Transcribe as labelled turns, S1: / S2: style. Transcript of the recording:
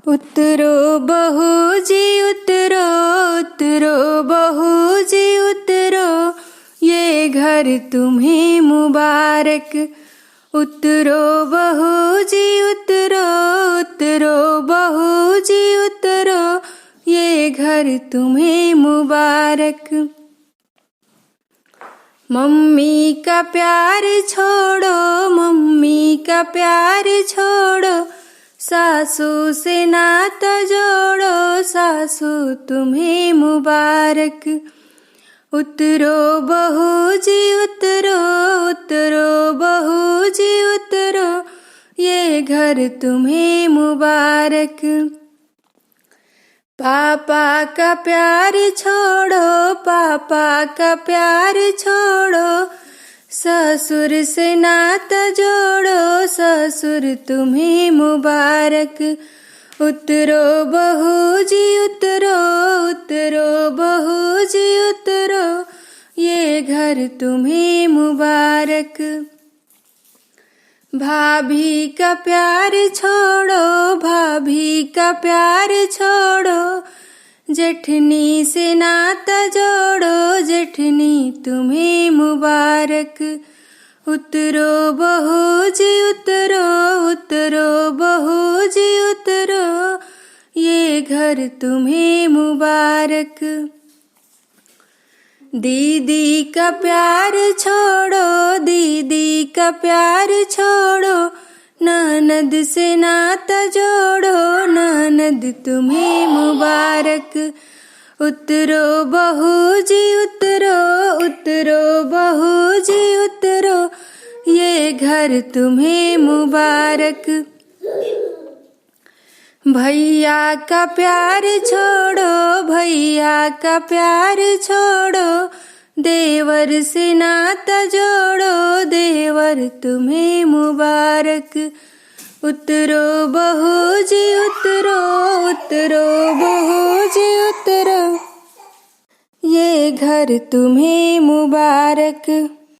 S1: उतरो बहू जी उतरो, उतरो बहू जी उतरो, ये घर तुम्हें मुबारक। उतरो बहू जी उतरो, उतरो बहू जी उतरो, ये घर तुम्हें मुबारक। मम्मी का प्यार छोड़ो, मम्मी का प्यार छोड़ो, सासू से नाता जोड़ो, सासू तुम्हें मुबारक। उतरो बहू जी उतरो, उतरो बहू जी उतरो, ये घर तुम्हें मुबारक। पापा का प्यार छोड़ो, पापा का प्यार छोड़ो, ससुर से नाता जोड़ो, ससुर तुम्हें मुबारक। उतरो बहू जी उतरो, उतरो बहू जी उतरो, ये घर तुम्हें मुबारक। भाभी का प्यार छोड़ो, भाभी का प्यार छोड़ो, जेठनी से नाता जोड़ो, जेठनी तुम्हें मुबारक। उतरो बहू जी उतरो, उतरो बहू जी उतरो, ये घर तुम्हें मुबारक। दीदी का प्यार छोड़ो, दीदी का प्यार छोड़ो, ननद से नाता जोड़ो, ननद तुम्हें मुबारक। उतरो बहू जी उतरो, उतरो बहू जी उतरो, ये घर तुम्हें मुबारक। भैया का प्यार छोड़ो, भैया का प्यार छोड़ो, देवर से नाता जोड़ो, देवर तुम्हें मुबारक। उतरो बहू जी उतरो, उतरो बहू जी उतरो, ये घर तुम्हें मुबारक।